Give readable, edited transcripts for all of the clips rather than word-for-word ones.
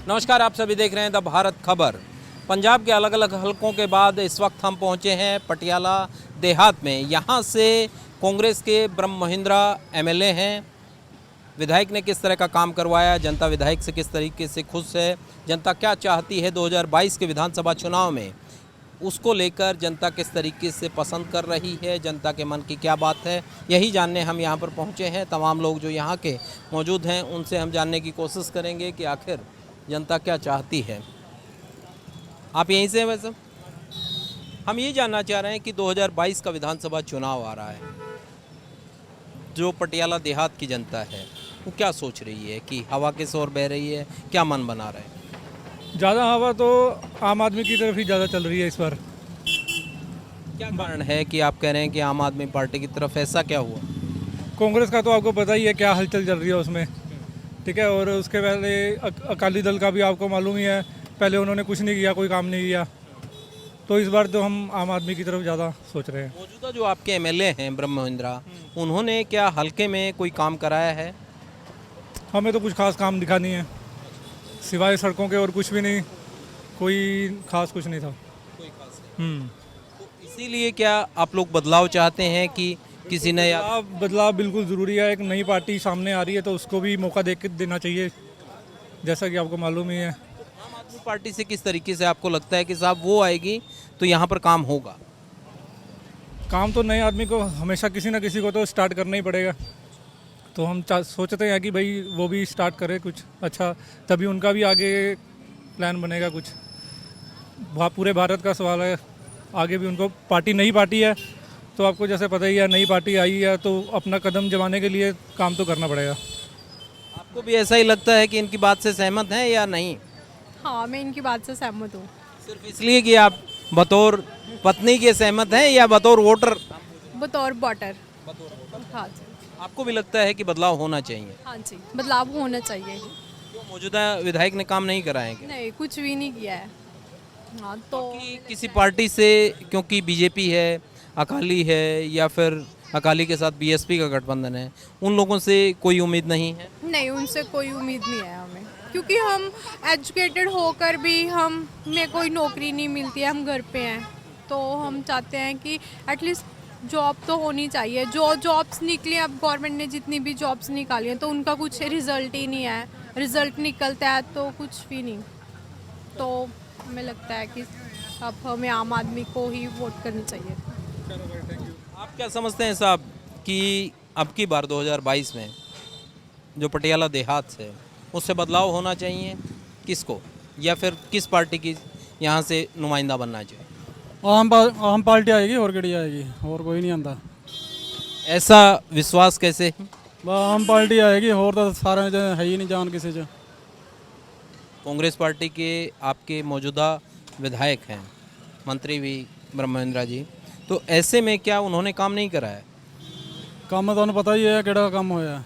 नमस्कार, आप सभी देख रहे हैं द भारत खबर। पंजाब के अलग अलग हलकों के बाद इस वक्त हम पहुंचे हैं पटियाला देहात में। यहां से कांग्रेस के ब्रह्म महिंद्रा एमएलए हैं। विधायक ने किस तरह का काम करवाया, जनता विधायक से किस तरीके से खुश है, जनता क्या चाहती है 2022 के विधानसभा चुनाव में, उसको लेकर जनता किस तरीके से पसंद कर रही है, जनता के मन की क्या बात है, यही जानने हम यहाँ पर पहुँचे हैं। तमाम लोग जो यहाँ के मौजूद हैं उनसे हम जानने की कोशिश करेंगे कि आखिर जनता क्या चाहती है। आप यहीं से हैं वैसे? हम ये जानना चाह रहे हैं कि 2022 का विधानसभा चुनाव आ रहा है, जो पटियाला देहात की जनता है वो क्या सोच रही है कि हवा किस ओर बह रही है, क्या मन बना रहे हैं? ज़्यादा हवा तो आम आदमी की तरफ ही ज़्यादा चल रही है इस बार। क्या कारण है कि आप कह रहे हैं कि आम आदमी पार्टी की तरफ? ऐसा क्या हुआ? कांग्रेस का तो आपको पता ही है क्या हलचल चल रही है उसमें, ठीक है। और उसके पहले अकाली दल का भी आपको मालूम ही है, पहले उन्होंने कुछ नहीं किया, कोई काम नहीं किया। तो इस बार तो हम आम आदमी की तरफ ज़्यादा सोच रहे हैं। मौजूदा जो आपके एमएलए हैं ब्रह्म महिंद्रा, उन्होंने क्या हल्के में कोई काम कराया है? हमें तो कुछ खास काम दिखा नहीं है, सिवाय सड़कों के और कुछ भी नहीं, कोई खास कुछ नहीं था। कोई खास नहीं। हम्म। तो इसीलिए क्या आप लोग बदलाव चाहते हैं कि किसी ने बदलाव बिल्कुल ज़रूरी है। एक नई पार्टी सामने आ रही है तो उसको भी मौका दे के देना चाहिए, जैसा कि आपको मालूम ही है। आम आदमी पार्टी से किस तरीके से आपको लगता है कि साहब वो आएगी तो यहाँ पर काम होगा? काम तो नए आदमी को हमेशा किसी ना किसी को तो स्टार्ट करना ही पड़ेगा। तो हम सोचते हैं कि भाई वो भी स्टार्ट करे कुछ अच्छा, तभी उनका भी आगे प्लान बनेगा कुछ। पूरे भारत का सवाल है, आगे भी उनको पार्टी नई पार्टी है तो आपको जैसे पता ही है, नई पार्टी आई है तो अपना कदम जमाने के लिए काम तो करना पड़ेगा। आपको भी ऐसा ही लगता है कि इनकी बात से सहमत हैं या नहीं? हाँ, मैं इनकी बात से सहमत हूँ। सिर्फ इसलिए कि आप बतौर पत्नी के सहमत हैं या बतौर वोटर? बतौर वोटर। हाँ जी। आपको भी लगता है कि बदलाव होना चाहिए? हाँ जी, बदलाव होना चाहिए। तो मौजूदा विधायक ने काम नहीं कराएंगे? नहीं, कुछ भी नहीं किया है। हाँ तो किसी पार्टी से, क्योंकि बीजेपी है, अकाली है, या फिर अकाली के साथ बीएसपी का गठबंधन है, उन लोगों से कोई उम्मीद नहीं है? नहीं, उनसे कोई उम्मीद नहीं है हमें, क्योंकि हम एजुकेटेड होकर भी हमें कोई नौकरी नहीं मिलती है, हम घर पे हैं। तो हम चाहते हैं कि एटलीस्ट जॉब तो होनी चाहिए। जो जॉब्स निकली, अब गवर्नमेंट ने जितनी भी जॉब्स निकाली हैं तो उनका कुछ रिजल्ट ही नहीं है। रिजल्ट निकलता है तो कुछ भी नहीं। तो हमें लगता है कि अब हमें आम आदमी को ही वोट करनी चाहिए। आप क्या समझते हैं साहब कि अब की बार 2022 में जो पटियाला देहात से उससे बदलाव होना चाहिए किसको, या फिर किस पार्टी की यहाँ से नुमाइंदा बनना चाहिए? आम पार्टी आएगी और केड़ी आएगी, और कोई नहीं आंदा। ऐसा विश्वास कैसे? आम पार्टी आएगी, और तो सारे है ही नहीं जान किसी च। कांग्रेस पार्टी के आपके मौजूदा विधायक हैं, मंत्री भी ब्रह्म महिंद्रा जी, तो ऐसे में क्या उन्होंने काम नहीं कराया? ਕੰਮ ਤੁਹਾਨੂੰ ਪਤਾ ਹੀ ਹੈ ਕਿਹੜਾ ਕੰਮ ਹੋਇਆ।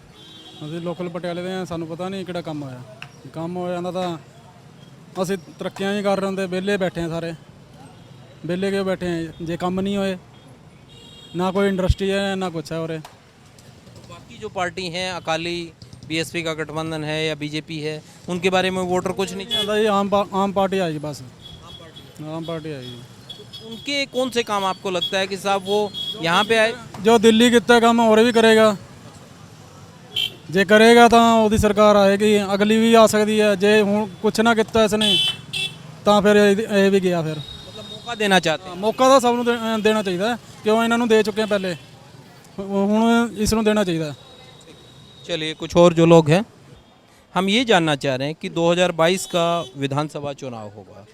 ਅਸੀਂ ਲੋਕਲ ਪਟਿਆਲੇ ਦੇ ਹਾਂ, ਸਾਨੂੰ ਪਤਾ ਨਹੀਂ ਕਿਹੜਾ ਕੰਮ ਹੋਇਆ। ਕੰਮ ਹੋ ਜਾਂਦਾ ਤਾਂ ਅਸੀਂ ਤਰੱਕੀਆਂ ਹੀ ਕਰ ਰਹੇ ਹੁੰਦੇ। ਵਿਹਲੇ ਬੈਠੇ ਹਾਂ ਸਾਰੇ, ਵਿਹਲੇ ਕਿਉਂ ਬੈਠੇ ਹਾਂ ਜੇ ਕੰਮ ਨਹੀਂ ਹੋਏ? ਨਾ ਕੋਈ ਇੰਡਸਟਰੀ है ना कुछ है। और तो बाकी जो पार्टी हैं, अकाली, बीएसपी का गठबंधन है या बीजेपी है, उनके बारे में वोटर कुछ नहीं आंदा जी आम पार्टी आएगी, बस आम पार्टी आएगी। उनके कौन से काम आपको लगता है कि साहब वो यहाँ पे आए? जो दिल्ली कितना काम और भी करेगा, जे करेगा तो ਉਹਦੀ ਸਰਕਾਰ ਆਏਗੀ, ਅਗਲੀ ਵੀ ਆ ਸਕਦੀ ਹੈ। ਜੇ ਹੁਣ ਕੁਛ ਨਾ ਕੀਤਾ ਇਸਨੇ ਤਾਂ ਫਿਰ ਇਹ ਵੀ ਗਿਆ। ਫਿਰ मतलब मौका देना चाहते हैं? ਮੌਕਾ ਤਾਂ ਸਭ ਨੂੰ ਦੇਣਾ ਚਾਹੀਦਾ, ਕਿਉਂ ਇਹਨਾਂ ਨੂੰ ਦੇ ਚੁੱਕੇ ਆ ਪਹਿਲੇ, ਹੁਣ ਇਸ ਨੂੰ ਦੇਣਾ ਚਾਹੀਦਾ। चलिए, कुछ और जो लोग हैं, हम ये जानना चाह रहे हैं कि 2022 का विधानसभा चुनाव होगा,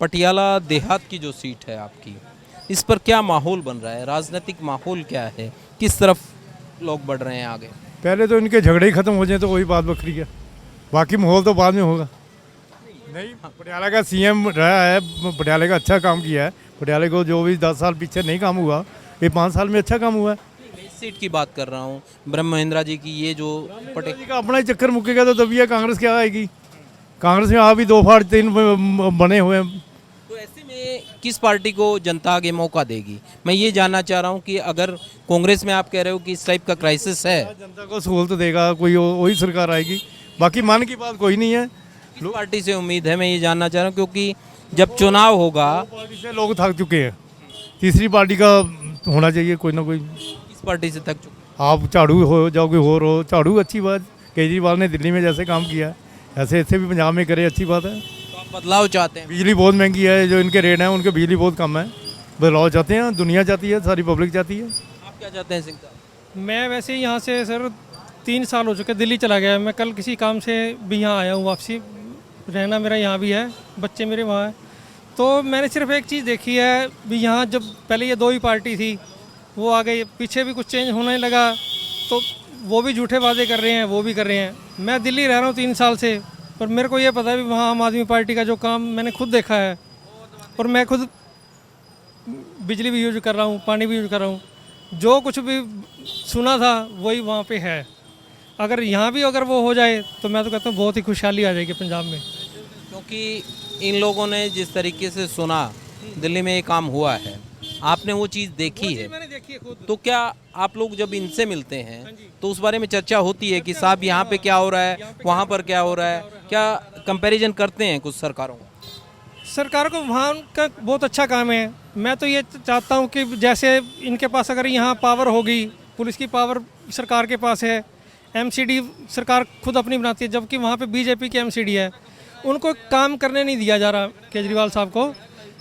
पटियाला देहात की जो सीट है आपकी, इस पर क्या माहौल बन रहा है? राजनीतिक माहौल क्या है, किस तरफ लोग बढ़ रहे हैं आगे? पहले तो इनके झगड़े ही खत्म हो जाए तो वही बात बकरी है, बाकी माहौल तो बाद में होगा। नहीं, पटियाला का सीएम रहा है, पटियाले का अच्छा काम किया है। पटियाले को जो भी 10 साल पीछे नहीं काम हुआ, ये 5 साल में अच्छा काम हुआ है। मैं इस सीट की बात कर रहा हूँ, ब्रह्म महिंद्रा जी की। ये जो पटेल का अपना ही चक्कर मुकेगा तो तभी है, कांग्रेस क्या आएगी? कांग्रेस में आ भी 2 फाड़ 3 बने हुए हैं। तो ऐसे में किस पार्टी को जनता आगे मौका देगी? मैं ये जानना चाह रहा हूँ कि अगर कांग्रेस में आप कह रहे हो कि इस टाइप का क्राइसिस है, जनता को सहूलत देगा कोई, वही सरकार आएगी। बाकी मन की बात कोई नहीं है। किस पार्टी से उम्मीद है, मैं ये जानना चाह रहा हूँ, क्योंकि जब चुनाव होगा पार्टी से लोग थक चुके हैं, तीसरी पार्टी का होना चाहिए कोई ना कोई। किस पार्टी से थक चुके हैं? आप झाड़ू हो जाओ, कोई और हो, झाड़ू अच्छी बात, केजरीवाल ने दिल्ली में जैसे काम किया ऐसे ऐसे भी पंजाब में करे, अच्छी बात है। तो आप बदलाव चाहते हैं? बिजली बहुत महंगी है, जो इनके रेट हैं उनके बिजली बहुत कम है, बदलाव चाहते हैं, दुनिया चाहती है, सारी पब्लिक चाहती है। आप क्या चाहते हैं सिंह साहब? मैं वैसे यहाँ से सर 3 साल हो चुके, दिल्ली चला गया। मैं कल किसी काम से भी यहाँ आया हूँ वापसी, रहना मेरा यहाँ भी है, बच्चे मेरे वहाँ हैं। तो मैंने सिर्फ एक चीज़ देखी है भी, यहाँ जब पहले ये 2 ही पार्टी थी, वो आ गई, पीछे भी कुछ चेंज होने लगा, तो वो भी झूठे वादे कर रहे हैं, वो भी कर रहे हैं। मैं दिल्ली रह रहा हूँ 3 साल से, पर मेरे को ये पता है भी वहाँ आम आदमी पार्टी का जो काम मैंने खुद देखा है, और मैं खुद बिजली भी यूज कर रहा हूँ, पानी भी यूज कर रहा हूँ, जो कुछ भी सुना था वही वहाँ पे है। अगर यहाँ भी अगर वो हो जाए तो मैं तो कहता हूँ बहुत ही खुशहाली आ जाएगी पंजाब में। क्योंकि इन लोगों ने जिस तरीके से सुना दिल्ली में ये काम हुआ है, आपने वो चीज़ देखी है, मैंने देखी है खुद। तो क्या आप लोग जब इनसे मिलते हैं तो उस बारे में चर्चा होती है कि साहब यहाँ पे क्या हो रहा है, वहाँ पर क्या हो रहा है, क्या कंपैरिजन करते हैं कुछ सरकारों को? सरकार को वहाँ का बहुत अच्छा काम है। मैं तो ये चाहता हूँ कि जैसे इनके पास अगर यहाँ पावर होगी, पुलिस की पावर सरकार के पास है, एमसीडी सरकार खुद अपनी बनाती है, जबकि वहाँ पे बीजेपी की एमसीडी है, उनको काम करने नहीं दिया जा रहा केजरीवाल साहब को।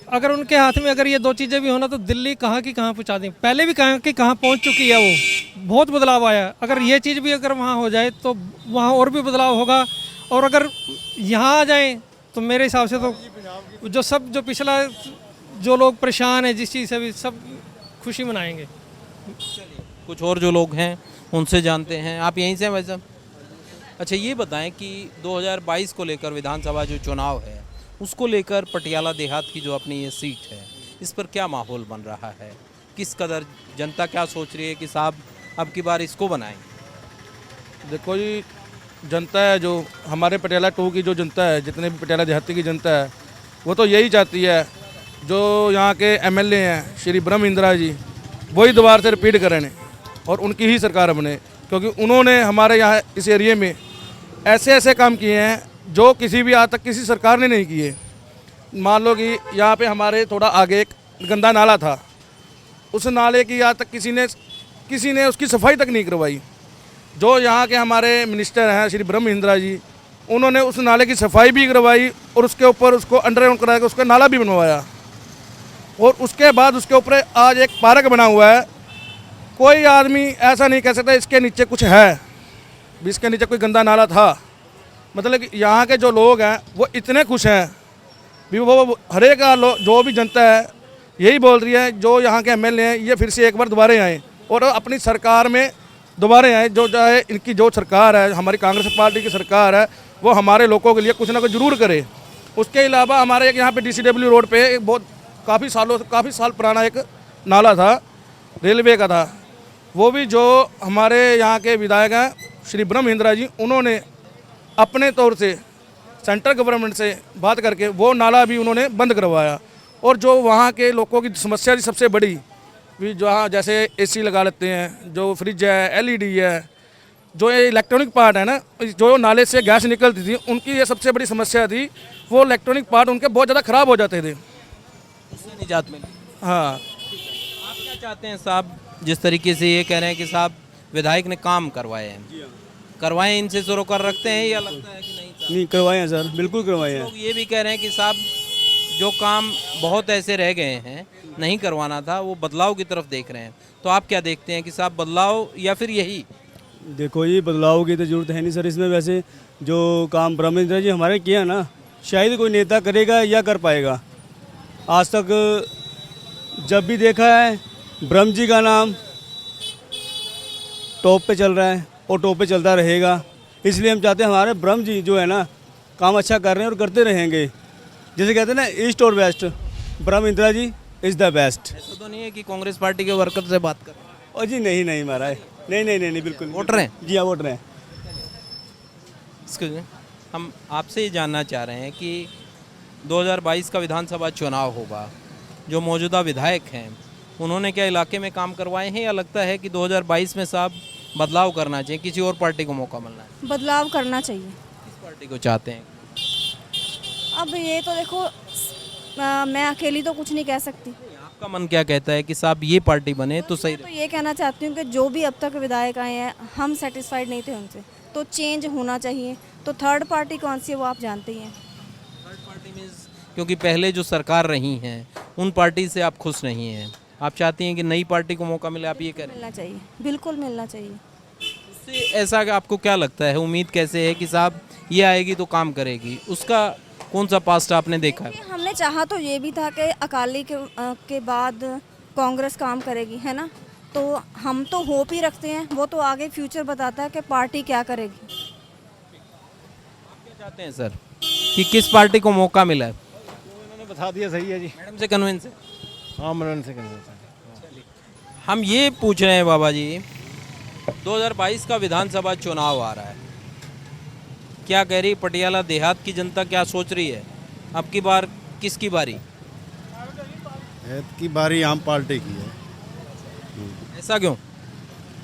अगर उनके हाथ में अगर ये 2 चीज़ें भी होना तो दिल्ली कहाँ की कहाँ पहुँचा दें, पहले भी कहाँ की कहाँ पहुँच चुकी है, वो बहुत बदलाव आया। अगर ये चीज़ भी अगर वहाँ हो जाए तो वहाँ और भी बदलाव होगा, और अगर यहाँ आ जाएँ तो मेरे हिसाब से तो जो पिछला जो लोग परेशान हैं जिस चीज़ से भी, सब खुशी मनाएंगे। कुछ और जो लोग हैं उनसे जानते हैं। आप यहीं से हैं भाई साहब? अच्छा, ये बताएं कि 2022 को लेकर विधानसभा जो चुनाव है उसको लेकर पटियाला देहात की जो अपनी ये सीट है, इस पर क्या माहौल बन रहा है? किस कदर जनता क्या सोच रही है कि साहब अब की बार इसको बनाएंगे? देखो जी, जनता है जो हमारे पटियाला 2 की जो जनता है, जितने भी पटियाला देहाती की जनता है, वो तो यही चाहती है जो यहाँ के एमएलए हैं श्री ब्रह्म इंदिरा जी, वही दोबारा से रिपीट करें और उनकी ही सरकार बने, क्योंकि उन्होंने हमारे यहाँ इस एरिए में ऐसे ऐसे काम किए हैं जो किसी भी आज तक किसी सरकार ने नहीं किए। मान लो कि यहाँ पे हमारे थोड़ा आगे एक गंदा नाला था, उस नाले की आज तक किसी ने उसकी सफाई तक नहीं करवाई। जो यहाँ के हमारे मिनिस्टर हैं श्री ब्रह्म इंदिरा जी, उन्होंने उस नाले की सफाई भी करवाई और उसके ऊपर उसको अंडरग्राउंड करा के उसका नाला भी बनवाया, और उसके बाद उसके ऊपर आज एक पार्क बना हुआ है। कोई आदमी ऐसा नहीं कह सकता इसके नीचे कुछ है, भी इसके नीचे कोई गंदा नाला था। मतलब कि यहाँ के जो लोग हैं वो इतने खुश हैं भी, वो हर एक जो भी जनता है यही बोल रही है जो यहाँ के एमएलए हैं ये फिर से एक बार दोबारा आएँ और अपनी सरकार में दोबारा आए। जो चाहे इनकी जो सरकार है, हमारी कांग्रेस पार्टी की सरकार है, वो हमारे लोगों के लिए कुछ ना कुछ जरूर करे। उसके अलावा हमारे एक यहाँ पे DCW रोड पे एक बहुत काफ़ी साल पुराना एक नाला था, रेलवे का था, वो भी जो हमारे यहाँ के विधायक हैं श्री ब्रह्म इंदिरा जी, उन्होंने अपने तौर से सेंट्रल गवर्नमेंट से बात करके वो नाला भी उन्होंने बंद करवाया। और जो वहाँ के लोगों की समस्या थी सबसे बड़ी, भी जहाँ जैसे AC लगा लेते हैं, जो फ्रिज है, LED है, जो ये इलेक्ट्रॉनिक पार्ट है ना, जो नाले से गैस निकलती थी, उनकी ये सबसे बड़ी समस्या थी। वो इलेक्ट्रॉनिक पार्ट उनके बहुत ज़्यादा ख़राब हो जाते थे। उससे निजात मिली। हाँ, आप क्या चाहते हैं साहब, जिस तरीके से ये कह रहे हैं कि साहब विधायक ने काम करवाए हैं, करवाए, इनसे शुरू कर रखते हैं, या लगता है कि नहीं साहब? नहीं करवाए हैं सर, बिल्कुल करवाए हैं। लोग ये भी कह रहे हैं कि साहब जो काम बहुत ऐसे रह गए हैं नहीं करवाना था, वो बदलाव की तरफ देख रहे हैं। तो आप क्या देखते हैं कि साहब बदलाव या फिर यही? देखो ये बदलाव की तो जरूरत है नहीं सर इसमें। वैसे जो काम ब्रह्म इंदिरा जी हमारे किया ना, शायद कोई नेता करेगा या कर पाएगा। आज तक जब भी देखा है ब्रह्म जी का नाम टॉप पे चल रहा है और टॉप पे चलता रहेगा। इसलिए हम चाहते हैं हमारे ब्रह्म जी जो है ना काम अच्छा कर रहे हैं और करते रहेंगे। जैसे कहते हैं ना ईस्ट और waste, Brahma Indira ji is the best. ऐसा तो नहीं है कि कांग्रेस पार्टी के वर्कर से बात कर? और जी नहीं महाराज, नहीं बिल्कुल। वोटर हैं? जी हाँ वोटर हैं। Excuse me, हम आपसे ये जानना चाह रहे हैं कि 2022 का विधानसभा चुनाव होगा, जो मौजूदा विधायक हैं उन्होंने क्या इलाके में काम करवाए हैं, या लगता है कि 2022 में साहब बदलाव करना चाहिए, किसी और पार्टी को मौका मिलना है? बदलाव करना चाहिए। किस पार्टी को चाहते हैं? अब ये तो देखो मैं अकेली तो कुछ नहीं कह सकती। आपका मन क्या कहता है कि साहब ये पार्टी बने तो सही तो ये कहना चाहती हूँ कि जो भी अब तक विधायक आए हैं हम सेटिस्फाइड नहीं थे उनसे, तो चेंज होना चाहिए। तो थर्ड पार्टी कौन सी है वो आप जानते ही हैं। थर्ड पार्टी मीन्स क्योंकि पहले जो सरकार रही हैं उन पार्टी से आप खुश नहीं हैं, आप चाहती हैं कि नई पार्टी को मौका मिले, आप ये कह रहे हैं। मिलना चाहिए, बिल्कुल मिलना चाहिए। उससे ऐसा कि आपको क्या लगता है, उम्मीद कैसे है कि साहब ये आएगी तो काम करेगी, उसका कौन सा पास्ट आपने देखा है? हमने चाहा तो ये भी था कि अकाली के बाद कांग्रेस काम करेगी, है ना। तो हम तो होप ही रखते हैं, वो तो आगे फ्यूचर बताता है कि पार्टी क्या करेगी। क्या चाहते हैं सर कि किस पार्टी को मौका मिला है? उन्होंने बता दिया, सही है जी। मैडम से कन्विंस है? हाँ, मनन से कन्विंस है। हम ये पूछ रहे हैं बाबा जी, 2022 का विधानसभा चुनाव आ रहा है, क्या कह रही पटियाला देहात की जनता, क्या सोच रही है अब की बार किसकी बारी? की बारी आम पार्टी की है। ऐसा क्यों?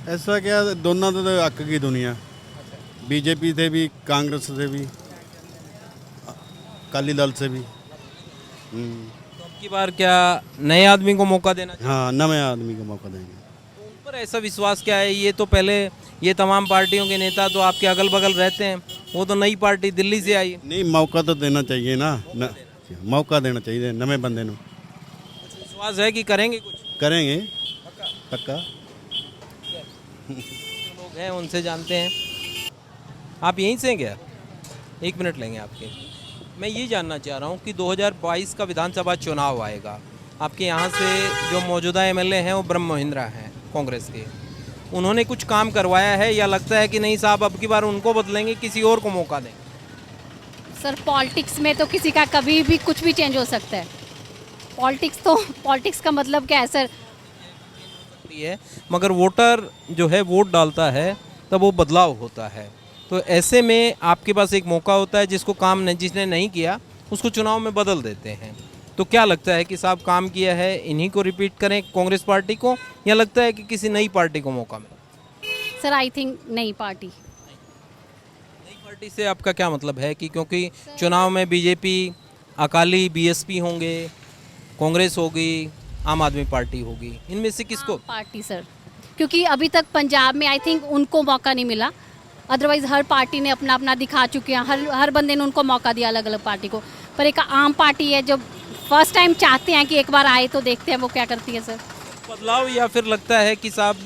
ऐसा क्या, दोनों तो हक की दुनिया, बीजेपी से भी, कांग्रेस से भी, अकाली दल से भी। तो अब की बार क्या नए आदमी को मौका देना चाहिए? हाँ, नए आदमी को मौका देंगे। उन पर ऐसा विश्वास क्या है? ये तो पहले ये तमाम पार्टियों के नेता तो आपके अगल बगल रहते हैं, वो तो नई पार्टी दिल्ली से आई। नहीं, मौका तो देना चाहिए ना, मौका देना चाहिए नए बंदे ਨੂੰ। कुछ विश्वास है कि करेंगे? कुछ करेंगे पक्का। लोग हैं उनसे जानते हैं। आप यहीं से हैं क्या? एक मिनट लेंगे आपके। मैं ये जानना चाह रहा हूँ कि 2022 का विधानसभा चुनाव आएगा, आपके यहाँ से जो मौजूदा एमएलए हैं वो ब्रह्म महिंद्रा हैं कांग्रेस के, उन्होंने कुछ काम करवाया है या लगता है कि नहीं साहब अब की बार उनको बदलेंगे, किसी और को मौका देंगे? सर पॉलिटिक्स में तो किसी का कभी भी कुछ भी चेंज हो सकता है। पॉलिटिक्स का मतलब क्या है सर? है मगर वोटर जो है वोट डालता है तब वो बदलाव होता है, तो ऐसे में आपके पास एक मौका होता है, जिसको काम जिसने नहीं किया उसको चुनाव में बदल देते हैं। तो क्या लगता है कि साहब काम किया है इन्हीं को रिपीट करें कांग्रेस पार्टी को, या लगता है कि किसी नई पार्टी को मौका मिले? सर आई थिंक नई पार्टी। नई पार्टी से आपका क्या मतलब है कि क्योंकि चुनाव में बीजेपी, अकाली, बीएसपी होंगे, कांग्रेस होगी, आम आदमी पार्टी होगी, इनमें से किसको? पार्टी सर, क्योंकि अभी तक पंजाब में आई थिंक उनको मौका नहीं मिला, अदरवाइज हर पार्टी ने अपना अपना दिखा चुके हैं, हर बंदे ने उनको मौका दिया अलग अलग पार्टी को। पर एक आम पार्टी है जो फर्स्ट टाइम चाहते हैं कि एक बार आए तो देखते हैं वो क्या करती है सर। बदलाव, या फिर लगता है कि साहब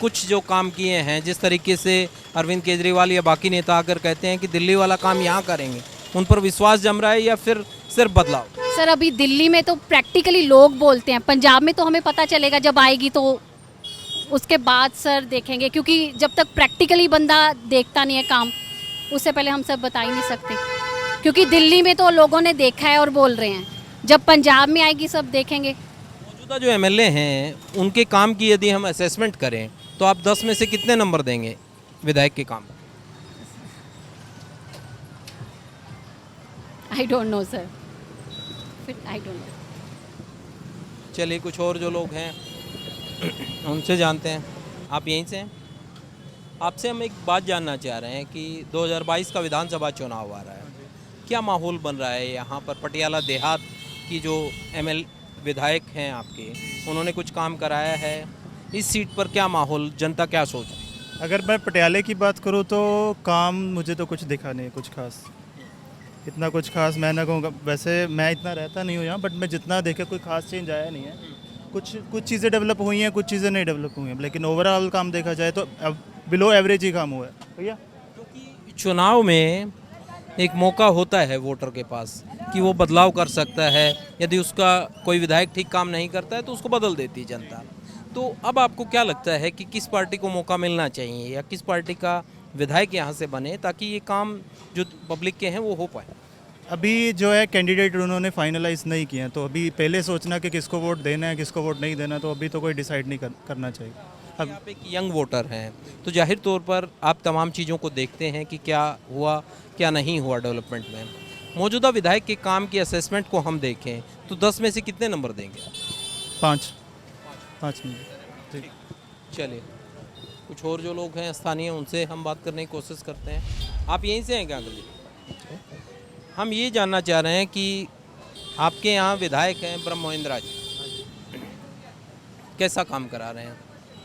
कुछ जो काम किए हैं, जिस तरीके से अरविंद केजरीवाल या बाकी नेता आकर कहते हैं कि दिल्ली वाला काम यहाँ करेंगे, उन पर विश्वास जम रहा है या फिर सिर्फ बदलाव? सर अभी दिल्ली में तो प्रैक्टिकली लोग बोलते हैं, पंजाब में तो हमें पता चलेगा जब आएगी, तो उसके बाद सर देखेंगे, क्योंकि जब तक प्रैक्टिकली बंदा देखता नहीं है काम, उससे पहले हम सब बता ही नहीं सकते। क्योंकि दिल्ली में तो लोगों ने देखा है और बोल रहे हैं, जब पंजाब में आएगी सब देखेंगे। मौजूदा जो एमएलए हैं उनके काम की यदि हम असेसमेंट करें तो आप 10 में से कितने नंबर देंगे विधायक के काम? I don't know sir, I don't know. चलिए कुछ और जो लोग हैं उनसे जानते हैं। आप यहीं से हैं? आपसे हम एक बात जानना चाह रहे हैं कि 2022 का विधानसभा चुनाव आ रहा है, क्या माहौल बन रहा है यहाँ पर? पटियाला देहात की जो विधायक हैं आपके, उन्होंने कुछ काम कराया है, इस सीट पर क्या माहौल, जनता क्या सोच रही है? अगर मैं पटियाले की बात करूँ तो काम मुझे तो कुछ दिखा नहीं, कुछ खास, इतना कुछ खास मैं ना कहूँगा। वैसे मैं इतना रहता नहीं हूँ यहाँ, बट मैं जितना देखा कोई खास चेंज आया नहीं है। कुछ चीज़ें डेवलप हुई हैं, कुछ चीज़ें नहीं डेवलप हुई हैं, लेकिन ओवरऑल काम देखा जाए तो बिलो एवरेज ही काम हुआ है भैया। क्योंकि चुनाव में एक मौका होता है वोटर के पास कि वो बदलाव कर सकता है, यदि उसका कोई विधायक ठीक काम नहीं करता है तो उसको बदल देती है जनता। तो अब आपको क्या लगता है कि किस पार्टी को मौका मिलना चाहिए या किस पार्टी का विधायक यहाँ से बने ताकि ये काम जो पब्लिक के हैं वो हो पाए? अभी जो है कैंडिडेट उन्होंने फाइनलाइज नहीं किए हैं, तो अभी पहले सोचना कि किसको वोट देना है किसको वोट नहीं देना, तो अभी तो कोई डिसाइड नहीं करना चाहिए। अब आप एक यंग वोटर हैं तो जाहिर तौर पर आप तमाम चीज़ों को देखते हैं कि क्या हुआ क्या नहीं हुआ डेवलपमेंट में। मौजूदा विधायक के काम की असेसमेंट को हम देखें तो 10 में से कितने नंबर देंगे? 5 नंबर। चलिए कुछ और जो लोग हैं स्थानीय, उनसे हम बात करने की कोशिश करते हैं। आप यहीं से हैं क्या अंकल जी? हम ये जानना चाह रहे हैं कि आपके यहाँ विधायक हैं ब्रह्म महिंद्रा जी, कैसा काम करा रहे हैं?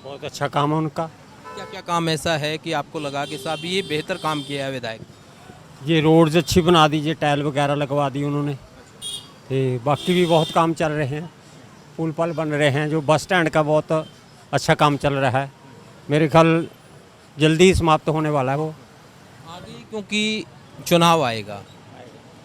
बहुत अच्छा काम है उनका। क्या क्या काम ऐसा है कि आपको लगा कि साहब ये बेहतर काम किया है विधायक? ये रोड्स अच्छी बना दीजिए, टाइल वगैरह लगवा दी उन्होंने। तो बाकी भी बहुत काम चल रहे हैं, पुल पल बन रहे हैं, जो बस स्टैंड का बहुत अच्छा काम चल रहा है। मेरे ख्याल जल्दी ही समाप्त होने वाला है वो। आगे क्योंकि चुनाव आएगा,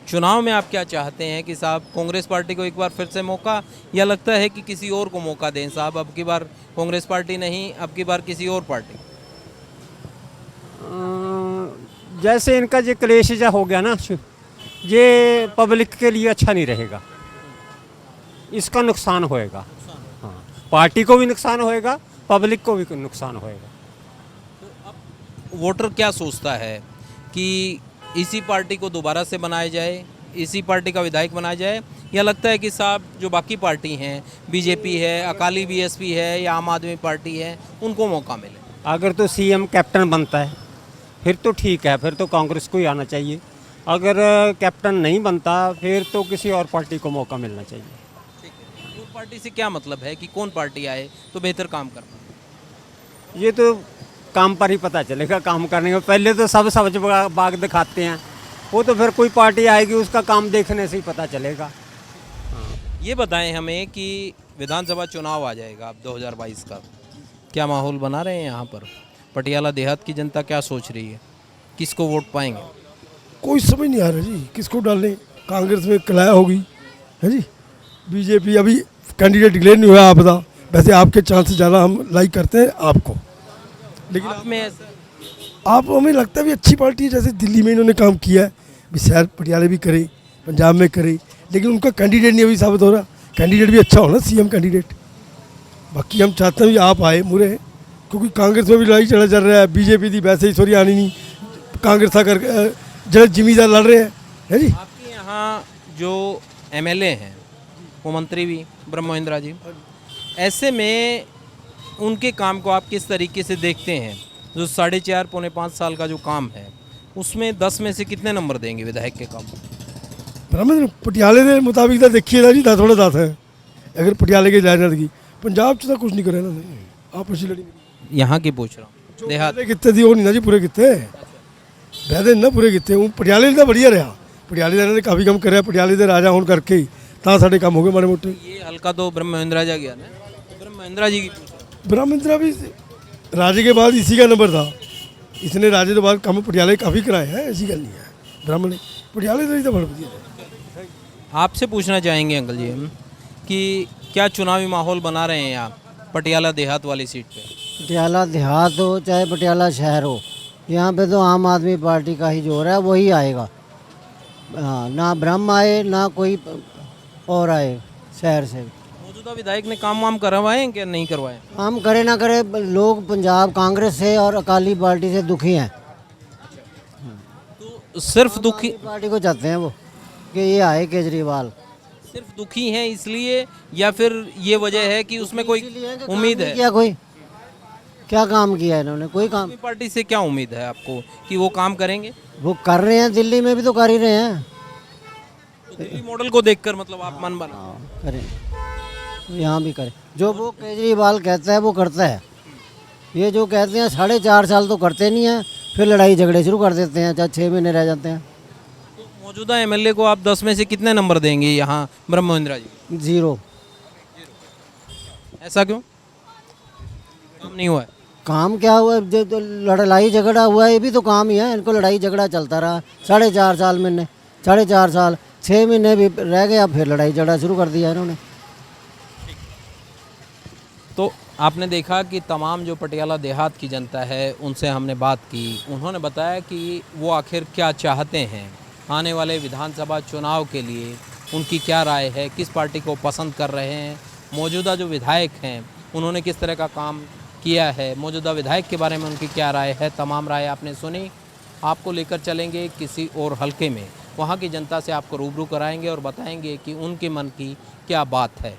चुनाव में आप क्या चाहते हैं कि साहब कांग्रेस पार्टी को एक बार फिर से मौका, या लगता है कि किसी और को मौका दें साहब, अब की बार कांग्रेस पार्टी नहीं, अब की बार किसी और पार्टी? जैसे इनका जो क्लेश जा हो गया ना, ये पब्लिक के लिए अच्छा नहीं रहेगा, इसका नुकसान होएगा। हाँ, पार्टी को भी नुकसान होएगा, पब्लिक को भी नुकसान होएगा। वोटर क्या सोचता है कि इसी पार्टी को दोबारा से बनाया जाए, इसी पार्टी का विधायक बनाया जाए, या लगता है कि साहब जो बाकी पार्टी हैं, बीजेपी है, अकाली बीएसपी है या आम आदमी पार्टी है, उनको मौका मिले? अगर तो सीएम कैप्टन बनता है फिर तो ठीक है, फिर तो कांग्रेस को ही आना चाहिए। अगर कैप्टन नहीं बनता फिर तो किसी और पार्टी को मौका मिलना चाहिए। उस पार्टी से क्या मतलब है कि कौन पार्टी आए तो बेहतर काम कर पाए? ये तो काम पर ही पता चलेगा, काम करने के पहले तो सब सब्ज बाग दिखाते हैं, वो तो फिर कोई पार्टी आएगी उसका काम देखने से ही पता चलेगा। ये बताएं हमें कि विधानसभा चुनाव आ जाएगा अब 2022 का, क्या माहौल बना रहे हैं यहाँ पर? पटियाला देहात की जनता क्या सोच रही है, किसको वोट पाएंगे? कोई समझ नहीं आ रहा जी, किसको डालें। कांग्रेस में कलाया होगी है जी, बीजेपी अभी कैंडिडेट डिक्लेयर नहीं हुआ, आप बताओ। वैसे आपके चांस से ज़्यादा हम लाइक करते हैं आपको, लेकिन आप में आप हमें लगता है भी अच्छी पार्टी है। जैसे दिल्ली में इन्होंने काम किया है, भी शहर पटियाला भी करे, पंजाब में करे, लेकिन उनका कैंडिडेट नहीं अभी साबित हो रहा। कैंडिडेट भी अच्छा होना, सीएम कैंडिडेट। बाकी हम चाहते हैं भी आप आए मुरे, क्योंकि कांग्रेस में भी लड़ाई चल रहा है। बीजेपी की वैसे ही सॉरी आनी नहीं, कांग्रेस आकर जब जिम्मेदार लड़ रहे हैं है जी। आपके यहाँ जो एमएलए हैं वो मंत्री भी ब्रह्म महिंद्रा जी, ऐसे में उनके काम को आप किस तरीके से देखते हैं? जो 4.5 पौने 5 साल का जो काम है उसमें 10 में से कितने नंबर देंगे विधायक के काम? ब्रह्म पटियाले के मुताबिक तो देखिए जी 10 थोड़ा 10 है। अगर पटियाले की राजनीति की पंजाब च तो कुछ नहीं करे ना, आपस लड़ी यहाँ की पूछ रहा हूँ, देहात कितने थी वो नहीं ना जी पूरे कितने वैसे ना पूरे कितने हूँ। पटियाले तो बढ़िया रहा, पटियाले ने काफ़ी काम कराया, पटियाले के राजा होने करके ही ता साढ़े काम हो गए माड़े मोटे। ये हल्का तो ब्रह्म महिंद्रा जा गया ना, तो ब्रह्म महिंद्रा जी की पूछ रहा हूँ। ब्रह्म महिंद्रा भी राजे के बाद इसी का नंबर था, इसने राजे के बाद काम पटियाले काफ़ी कराए हैं, ऐसी गल नहीं है। ब्रह्म ने पटियाले तो ही तो बड़ बढ़िया। आपसे पूछना चाहेंगे अंकल जी हम कि क्या चुनावी माहौल बना रहे हैं आप पटियाला देहात वाली सीट पे? पटियाला देहात हो चाहे पटियाला शहर हो, यहाँ पे तो आम आदमी पार्टी का ही जोर है, वही आएगा। हाँ, ना ब्रह्म आए ना कोई और आए शहर से। मौजूदा विधायक ने काम वाम करवाए हैं क्या नहीं करवाए? काम करे ना करे, लोग पंजाब कांग्रेस से और अकाली पार्टी से दुखी हैं। तो सिर्फ दुखी पार्टी को चाहते हैं वो कि ये आए केजरीवाल। सिर्फ दुखी हैं इसलिए, या फिर ये वजह है कि उसमें कोई उम्मीद है? क्या कोई क्या काम किया इन्होंने? कोई काम। पार्टी से क्या उम्मीद है आपको कि वो काम करेंगे? वो कर रहे हैं, दिल्ली में भी तो कर ही रहे हैं। तो दिल्ली मॉडल को देखकर मतलब आप मन बना करें, यहाँ भी करें। जो वो केजरीवाल कहता है वो करता है। ये जो कहते हैं 4.5 साल तो करते नहीं हैं, फिर लड़ाई झगड़े शुरू कर देते हैं, चाहे 6 महीने रह जाते हैं। तो मौजूदा एमएलए को आप 10 में से कितने नंबर देंगे यहाँ ब्रह्म महिंद्रा जी? 0। ऐसा क्यों? काम नहीं हुआ है? काम क्या हुआ? जो तो लड़ाई झगड़ा हुआ है, ये भी तो काम ही है। इनको लड़ाई झगड़ा चलता रहा 4.5 साल में, 4.5 साल 6 महीने भी रह गया, फिर लड़ाई झगड़ा शुरू कर दिया इन्होंने। तो आपने देखा कि तमाम जो पटियाला देहात की जनता है उनसे हमने बात की, उन्होंने बताया कि वो आखिर क्या चाहते हैं आने वाले विधानसभा चुनाव के लिए, उनकी क्या राय है, किस पार्टी को पसंद कर रहे हैं, मौजूदा जो विधायक हैं उन्होंने किस तरह का काम किया है, मौजूदा विधायक के बारे में उनकी क्या राय है। तमाम राय आपने सुनी। आपको लेकर चलेंगे किसी और हलके में, वहाँ की जनता से आपको रूबरू कराएंगे और बताएंगे कि उनके मन की क्या बात है।